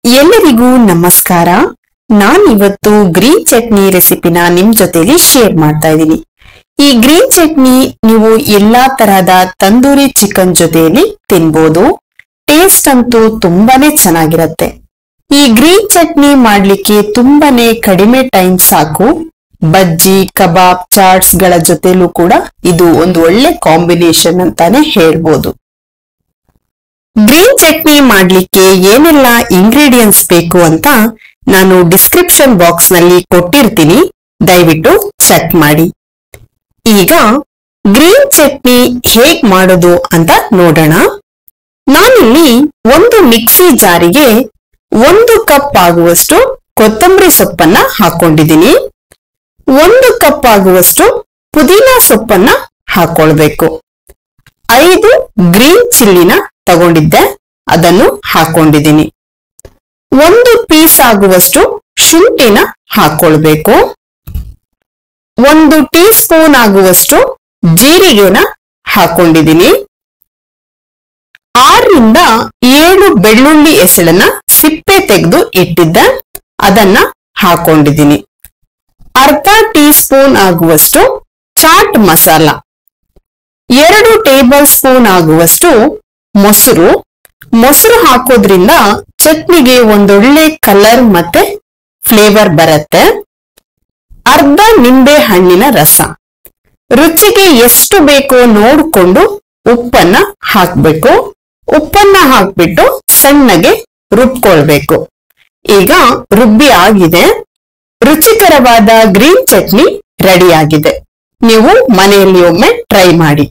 ಎಲ್ಲರಿಗೂ ನಮಸ್ಕಾರ. ನಾನಿವತ್ತು ಗ್ರೀನ್ ಚಟ್ನಿ ರೆಸಿಪಿನ ನಿಮ್ ಜೊತೆಲಿ ಶೇರ್ ಮಾಡ್ತಾ ಇದ್ದೀನಿ. ಈ ಗ್ರೀನ್ ಚಟ್ನಿ ನೀವು ಎಲ್ಲಾ ತರಹದ ತಂದೂರಿ ಚಿಕನ್ ಜೊತೆಯಲ್ಲಿ ತಿನ್ಬೋದು. ಟೇಸ್ಟ್ ಅಂತೂ ತುಂಬಾನೇ ಚೆನ್ನಾಗಿರತ್ತೆ. ಈ ಗ್ರೀನ್ ಚಟ್ನಿ ಮಾಡ್ಲಿಕ್ಕೆ ತುಂಬಾನೇ ಕಡಿಮೆ ಟೈಮ್ ಸಾಕು. ಬಜ್ಜಿ, ಕಬಾಬ್, ಚಾಟ್ಸ್ ಗಳ ಜೊತೆಲೂ ಕೂಡ ಇದು ಒಂದು ಒಳ್ಳೆ ಕಾಂಬಿನೇಷನ್ ಅಂತಾನೆ ಹೇಳ್ಬೋದು. ಗ್ರೀನ್ ಚಟ್ನಿ ಮಾಡ್ಲಿಕ್ಕೆ ಏನೆಲ್ಲ ಇಂಗ್ರೀಡಿಯೆಂಟ್ಸ್ ಬೇಕು ಅಂತ ನಾನು ಡಿಸ್ಕ್ರಿಪ್ಷನ್ ಬಾಕ್ಸ್ ನಲ್ಲಿ ಕೊಟ್ಟಿರ್ತೀನಿ, ದಯವಿಟ್ಟು ಚೆಕ್ ಮಾಡಿ. ಈಗ ಗ್ರೀನ್ ಚಟ್ನಿ ಹೇಗ್ ಮಾಡೋದು ಅಂತ ನೋಡೋಣ. ನಾನಿಲ್ಲಿ ಒಂದು ಮಿಕ್ಸಿ ಜಾರಿಗೆ 1 ಕಪ್ ಆಗುವಷ್ಟು ಕೊತ್ತಂಬರಿ ಸೊಪ್ಪನ್ನ ಹಾಕೊಂಡಿದ್ದೀನಿ. 1 ಕಪ್ ಆಗುವಷ್ಟು ಪುದೀನಾ ಸೊಪ್ಪನ್ನ ಹಾಕೊಳ್ಬೇಕು. 5 ಗ್ರೀನ್ ಚಿಲ್ಲಿನ ತಗೊಂಡಿದ್ದೆ, ಅದನ್ನು ಹಾಕೊಂಡಿದ್ದೀನಿ. 1 ಪೀಸ್ ಆಗುವಷ್ಟು ಶುಂಠಿನ ಹಾಕೊಳ್ಬೇಕು. 1 ಟೀ ಸ್ಪೂನ್ ಆಗುವಷ್ಟು ಜೀರಿಗೆನ ಹಾಕೊಂಡಿದ್ದೀನಿ. 6 ರಿಂದ 7 ಬೆಳ್ಳುಳ್ಳಿ ಎಸಳನ್ನ ಸಿಪ್ಪೆ ತೆಗೆದು ಇಟ್ಟಿದ್ದೆ, ಅದನ್ನ ಹಾಕೊಂಡಿದ್ದೀನಿ. ಅರ್ಧ ಟೀ ಸ್ಪೂನ್ ಆಗುವಷ್ಟು ಚಾಟ್ ಮಸಾಲ, 2 ಟೇಬಲ್ ಸ್ಪೂನ್ ಆಗುವಷ್ಟು ಮೊಸರು ಹಾಕೋದ್ರಿಂದ ಚಟ್ನಿಗೆ ಒಂದೊಳ್ಳೆ ಕಲರ್ ಮತ್ತೆ ಫ್ಲೇವರ್ ಬರುತ್ತೆ. ಅರ್ಧ ನಿಂಬೆ ಹಣ್ಣಿನ ರಸ, ರುಚಿಗೆ ಎಷ್ಟು ಬೇಕೋ ನೋಡ್ಕೊಂಡು ಉಪ್ಪನ್ನ ಹಾಕ್ಬೇಕು. ಉಪ್ಪನ್ನ ಹಾಕ್ಬಿಟ್ಟು ಸಣ್ಣಗೆ ರುಬ್ಕೊಳ್ಬೇಕು. ಈಗ ರುಬ್ಬಿ ಆಗಿದೆ. ರುಚಿಕರವಾದ ಗ್ರೀನ್ ಚಟ್ನಿ ರೆಡಿ ಆಗಿದೆ. ನೀವು ಮನೆಯಲ್ಲಿ ಒಮ್ಮೆ ಟ್ರೈ ಮಾಡಿ.